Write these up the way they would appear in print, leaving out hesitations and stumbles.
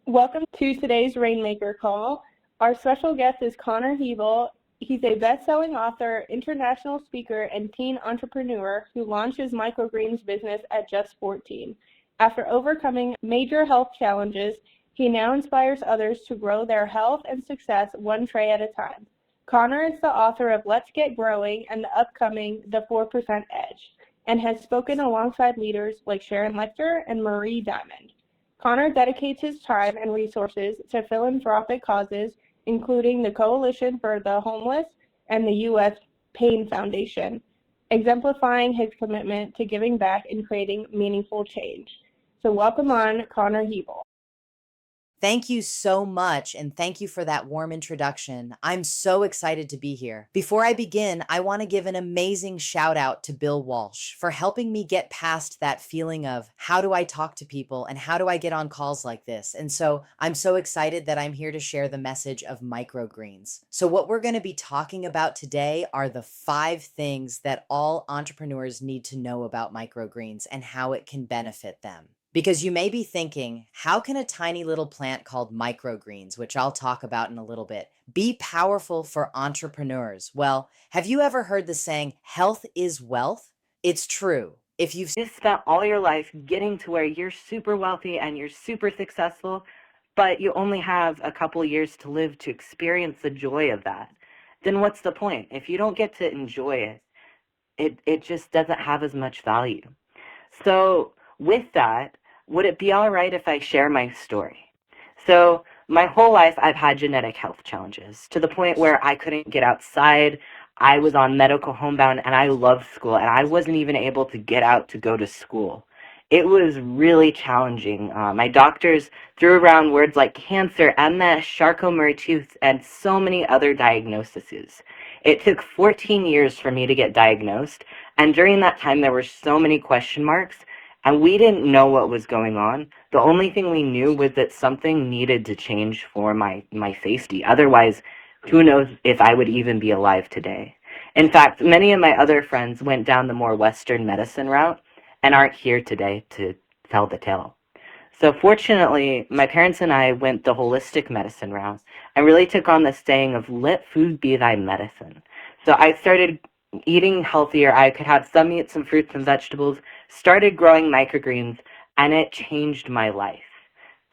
Welcome to today's Rainmaker Call. Our special guest is Connor Hebel. He's a best-selling author, international speaker, and teen entrepreneur who launched his Microgreens business at just 14. After overcoming major health challenges, he now inspires others to grow their health and success one tray at a time. Connor is the author of Let's Get Growing and the upcoming The 4% Edge, and has spoken alongside leaders like Sharon Lechter and Marie Diamond. Connor dedicates his time and resources to philanthropic causes, including the Coalition for the Homeless and the U.S. Pain Foundation, exemplifying his commitment to giving back and creating meaningful change. So welcome on, Connor Hebel. Thank you so much, and thank you for that warm introduction. I'm so excited to be here. Before I begin, I want to give an amazing shout out to Bill Walsh for helping me get past that feeling of how do I talk to people and how do I get on calls like this. And so I'm so excited that I'm here to share the message of microgreens. So what we're going to be talking about today are the 5 things that all entrepreneurs need to know about microgreens and how it can benefit them. Because you may be thinking, how can a tiny little plant called microgreens, which I'll talk about in a little bit, be powerful for entrepreneurs? Well, have you ever heard the saying, health is wealth? It's true. If you've spent all your life getting to where you're super wealthy and you're super successful, but you only have a couple years to live to experience the joy of that, then what's the point? If you don't get to enjoy it, it just doesn't have as much value. So, with that, would it be all right if I share my story? So, my whole life, I've had genetic health challenges to the point where I couldn't get outside. I was on medical homebound and I loved school, and I wasn't even able to get out to go to school. It was really challenging. My doctors threw around words like cancer, MS, Charcot-Marie-Tooth, and so many other diagnoses. It took 14 years for me to get diagnosed, and during that time, there were so many question marks, and we didn't know what was going on. The only thing we knew was that something needed to change for my safety. Otherwise, who knows if I would even be alive today. In fact, many of my other friends went down the more Western medicine route and aren't here today to tell the tale. So fortunately, my parents and I went the holistic medicine route and really took on the saying of let food be thy medicine. So I started eating healthier. I could have some meat, some fruits and vegetables, started growing microgreens, and it changed my life.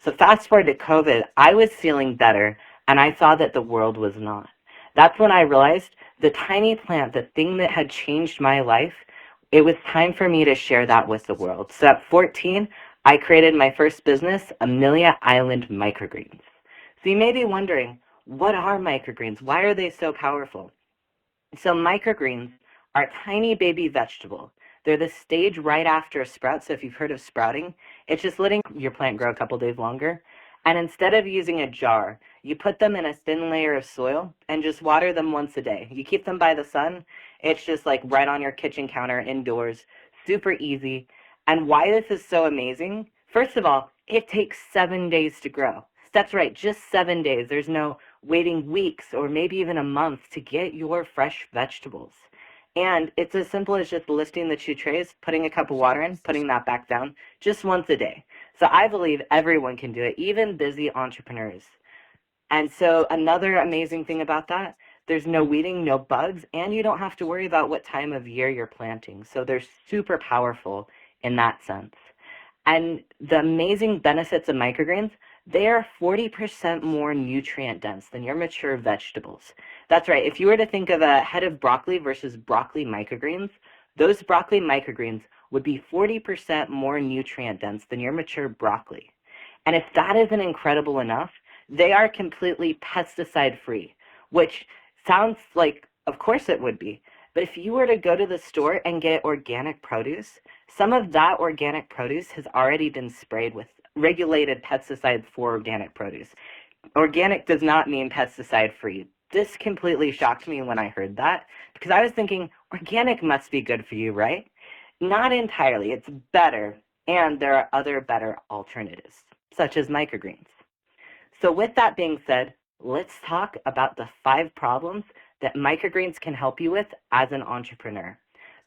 So fast forward to COVID, I was feeling better, and I saw that the world was not. That's when I realized the tiny plant, the thing that had changed my life, it was time for me to share that with the world. So at 14, I created my first business, Amelia Island Microgreens. So you may be wondering, what are microgreens? Why are they so powerful? So microgreens are tiny baby vegetables. They're the stage right after a sprout. So if you've heard of sprouting, it's just letting your plant grow a couple days longer. And instead of using a jar, you put them in a thin layer of soil and just water them once a day. You keep them by the sun. It's just like right on your kitchen counter indoors. Super easy. And why this is so amazing, first of all, it takes 7 days to grow. That's right, just 7 days. There's no waiting weeks or maybe even a month to get your fresh vegetables. And it's as simple as just lifting the 2 trays, putting a cup of water in, putting that back down just once a day. So I believe everyone can do it, even busy entrepreneurs. And so another amazing thing about that, there's no weeding, no bugs, and you don't have to worry about what time of year you're planting. So they're super powerful in that sense. And the amazing benefits of microgreens, they are 40% more nutrient dense than your mature vegetables. That's right. If you were to think of a head of broccoli versus broccoli microgreens, those broccoli microgreens would be 40% more nutrient dense than your mature broccoli. And if that isn't incredible enough, they are completely pesticide free, which sounds like, of course it would be. But if you were to go to the store and get organic produce, some of that organic produce has already been sprayed with regulated pesticides for organic produce. Organic does not mean pesticide free. This completely shocked me when I heard that because I was thinking organic must be good for you, right? Not entirely. It's better, and there are other better alternatives, such as microgreens. So with that being said, let's talk about the 5 problems that microgreens can help you with as an entrepreneur.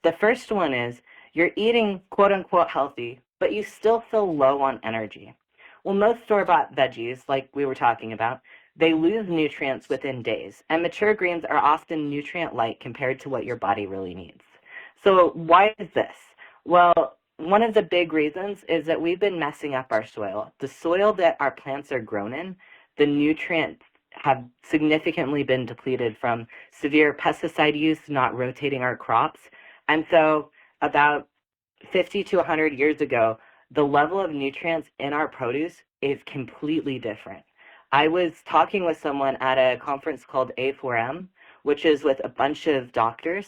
The first one is you're eating quote unquote healthy, but you still feel low on energy. Well, most store-bought veggies, like we were talking about, they lose nutrients within days, and mature greens are often nutrient light compared to what your body really needs. So why is this? Well, one of the big reasons is that we've been messing up our soil. The soil that our plants are grown in, the nutrients have significantly been depleted from severe pesticide use, not rotating our crops. And so about 50 to 100 years ago, the level of nutrients in our produce is completely different. I was talking with someone at a conference called A4M, which is with a bunch of doctors,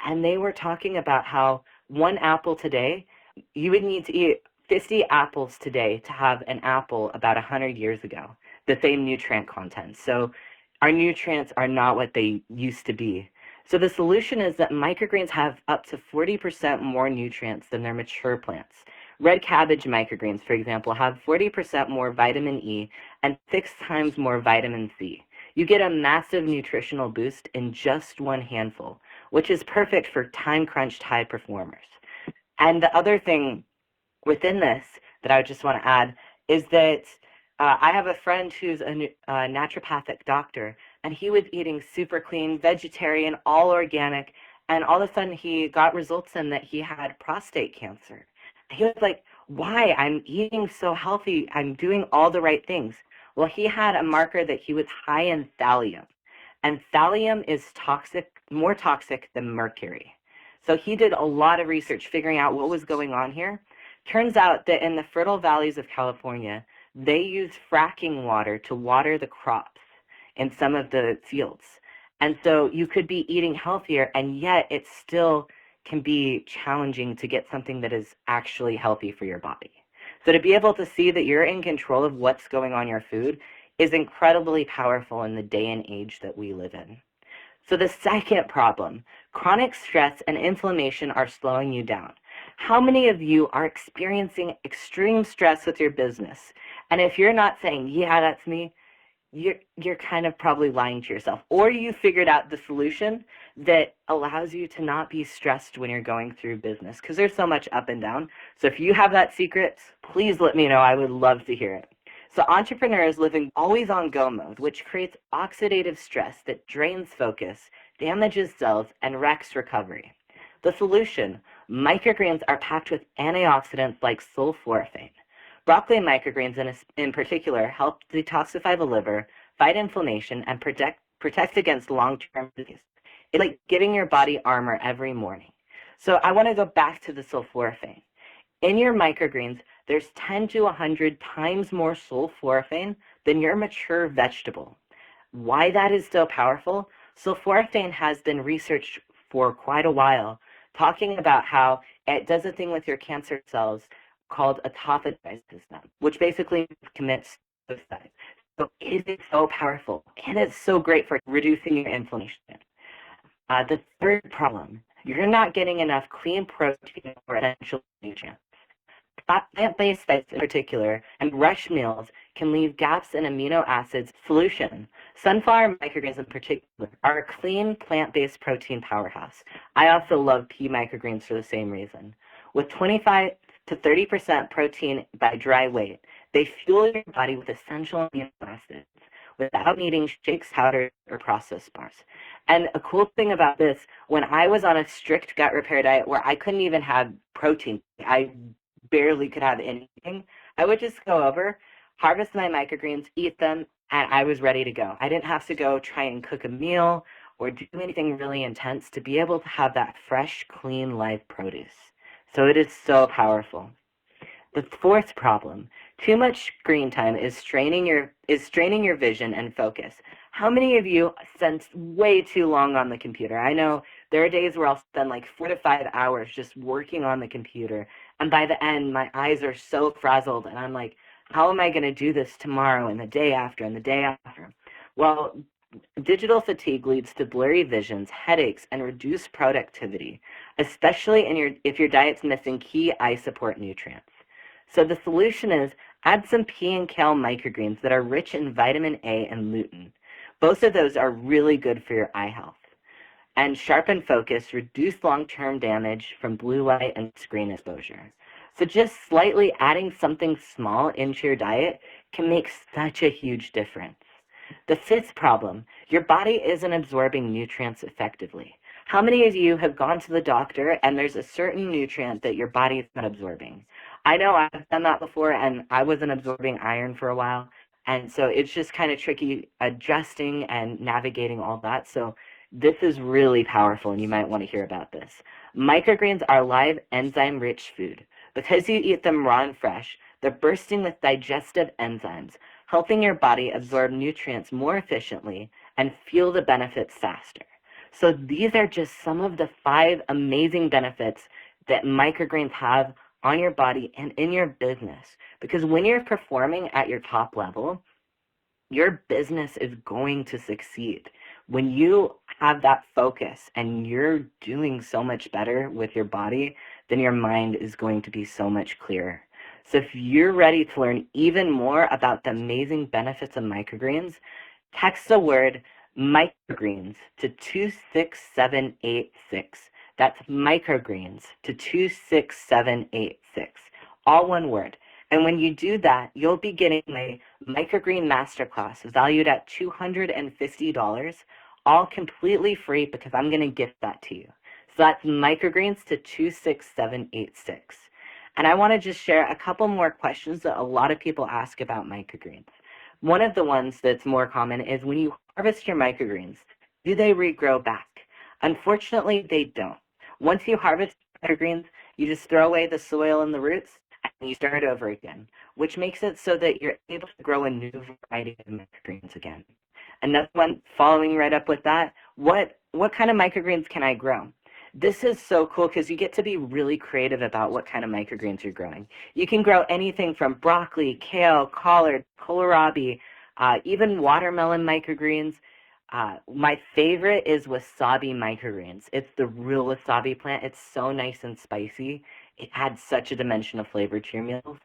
and they were talking about how one apple today, you would need to eat 50 apples today to have an apple about 100 years ago, the same nutrient content. So our nutrients are not what they used to be. So the solution is that microgreens have up to 40% more nutrients than their mature plants. Red cabbage microgreens, for example, have 40% more vitamin E and 6 times more vitamin C. You get a massive nutritional boost in just one handful, which is perfect for time-crunched high performers. And the other thing within this that I just want to add is that I have a friend who's a naturopathic doctor, and he was eating super clean, vegetarian, all organic, and all of a sudden he got results in that he had prostate cancer. He was like, why? I'm eating so healthy. I'm doing all the right things. Well, he had a marker that he was high in thallium, and thallium is toxic, more toxic than mercury. So he did a lot of research figuring out what was going on here. Turns out that in the fertile valleys of California, they use fracking water to water the crops in some of the fields. And so you could be eating healthier, and yet it still can be challenging to get something that is actually healthy for your body. So to be able to see that you're in control of what's going on in your food is incredibly powerful in the day and age that we live in. So the second problem, chronic stress and inflammation are slowing you down. How many of you are experiencing extreme stress with your business? And if you're not saying, yeah, that's me, you're kind of probably lying to yourself. Or you figured out the solution that allows you to not be stressed when you're going through business, because there's so much up and down. So if you have that secret, please let me know. I would love to hear it. So entrepreneurs live in always on go mode, which creates oxidative stress that drains focus, damages cells, and wrecks recovery. The solution, microgreens are packed with antioxidants like sulforaphane. Broccoli microgreens in particular help detoxify the liver, fight inflammation, and protect against long-term disease. It's like giving your body armor every morning. So I want to go back to the sulforaphane. In your microgreens, there's 10 to 100 times more sulforaphane than your mature vegetable. Why that is so powerful? Sulforaphane has been researched for quite a while, talking about how it does a thing with your cancer cells called autophagizes them, which basically commits suicide. So it is so powerful, and it's so great for reducing your inflammation. The third problem, you're not getting enough clean protein or essential nutrients. Plant-based diets in particular and rush meals can leave gaps in amino acids solution. Sunflower microgreens in particular are a clean plant-based protein powerhouse. I also love pea microgreens for the same reason. With 25 to 30% protein by dry weight, they fuel your body with essential amino acids without needing shakes, powders, or processed bars. And a cool thing about this, when I was on a strict gut repair diet where I couldn't even have protein, I barely could have anything, I would just go over, harvest my microgreens, eat them, and I was ready to go. I didn't have to go try and cook a meal or do anything really intense to be able to have that fresh, clean, live produce. So it is so powerful. The fourth problem, too much screen time is straining your vision and focus. How many of you spend way too long on the computer? I know there are days where I'll spend like 4 to 5 hours just working on the computer, and by the end, my eyes are so frazzled, and I'm like, how am I going to do this tomorrow and the day after and the day after? Well, digital fatigue leads to blurry visions, headaches, and reduced productivity, especially if your diet's missing key eye support nutrients. So the solution is add some pea and kale microgreens that are rich in vitamin A and lutein. Both of those are really good for your eye health. And sharpen focus, reduce long-term damage from blue light and screen exposure. So just slightly adding something small into your diet can make such a huge difference. The fifth problem, your body isn't absorbing nutrients effectively. How many of you have gone to the doctor and there's a certain nutrient that your body is not absorbing? I know I've done that before, and I wasn't absorbing iron for a while. And so it's just kind of tricky adjusting and navigating all that. So this is really powerful, and you might want to hear about this. Microgreens are live enzyme-rich food. Because you eat them raw and fresh, they're bursting with digestive enzymes, helping your body absorb nutrients more efficiently and feel the benefits faster. So these are just some of the 5 amazing benefits that microgreens have on your body and in your business. Because when you're performing at your top level, your business is going to succeed. When you have that focus and you're doing so much better with your body, then your mind is going to be so much clearer. So if you're ready to learn even more about the amazing benefits of microgreens, text the word microgreens to 26786. That's microgreens to 26786. All one word. And when you do that, you'll be getting a Microgreen Masterclass valued at $250, all completely free because I'm going to gift that to you. So that's Microgreens to 26786. And I want to just share a couple more questions that a lot of people ask about microgreens. One of the ones that's more common is when you harvest your microgreens, do they regrow back? Unfortunately, they don't. Once you harvest microgreens, you just throw away the soil and the roots, and you start over again, which makes it so that you're able to grow a new variety of microgreens again. Another one following right up with that, what kind of microgreens can I grow? This is so cool because you get to be really creative about what kind of microgreens you're growing. You can grow anything from broccoli, kale, collard, kohlrabi, even watermelon microgreens. My favorite is wasabi microgreens. It's the real wasabi plant. It's so nice and spicy. It adds such a dimension of flavor to your meals.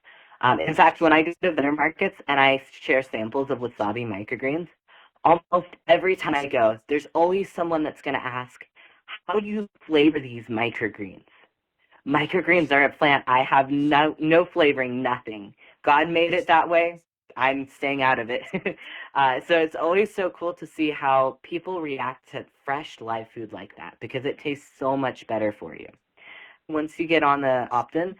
In fact, when I go to vendor markets and I share samples of wasabi microgreens, almost every time I go, there's always someone that's going to ask, how do you flavor these microgreens? Microgreens are a plant. I have no flavoring, nothing. God made it that way. I'm staying out of it. So it's always so cool to see how people react to fresh live food like that because it tastes so much better for you. Once you get on the opt-in,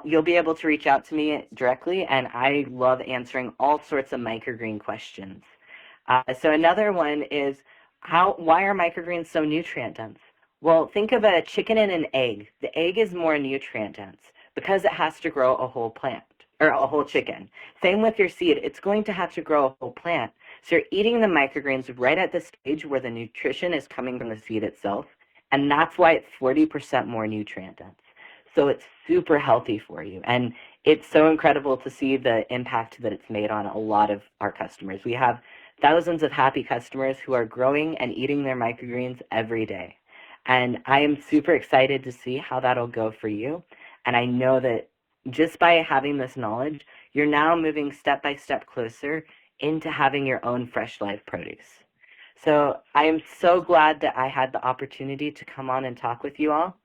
you'll be able to reach out to me directly, and I love answering all sorts of microgreen questions. So another one is, why are microgreens so nutrient dense? Well, think of a chicken and an egg. The egg is more nutrient dense because it has to grow a whole plant or a whole chicken. Same with your seed. It's going to have to grow a whole plant. So you're eating the microgreens right at the stage where the nutrition is coming from the seed itself. And that's why it's 40% more nutrient dense. So it's super healthy for you. And it's so incredible to see the impact that it's made on a lot of our customers. We have thousands of happy customers who are growing and eating their microgreens every day. And I am super excited to see how that'll go for you. And I know that just by having this knowledge, you're now moving step by step closer into having your own fresh live produce. So I am so glad that I had the opportunity to come on and talk with you all.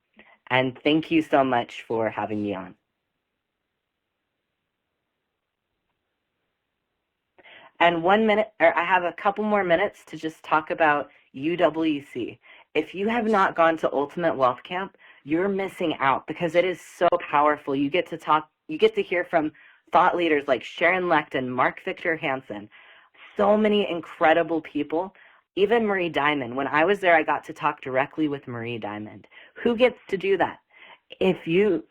And thank you so much for having me on. And 1 minute, or I have a couple more minutes to just talk about UWC. If you have not gone to Ultimate Wealth Camp, you're missing out because it is so powerful. You get to hear from thought leaders like Sharon Lechten, Mark Victor Hansen, so many incredible people. Even Marie Diamond. When I was there, I got to talk directly with Marie Diamond. Who gets to do that? If you're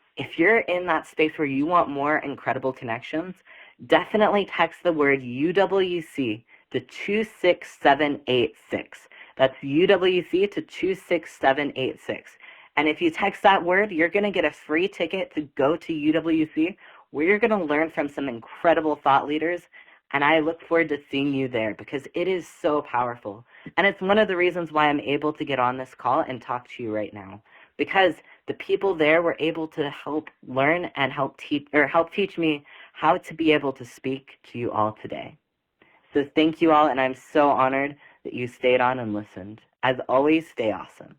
in that space where you want more incredible connections, definitely text the word UWC to 26786. That's UWC to 26786. And if you text that word, you're going to get a free ticket to go to UWC, where you're going to learn from some incredible thought leaders. And I look forward to seeing you there because it is so powerful. And it's one of the reasons why I'm able to get on this call and talk to you right now, because the people there were able to help learn and help teach me how to be able to speak to you all today. So thank you all, and I'm so honored that you stayed on and listened. As always, stay awesome.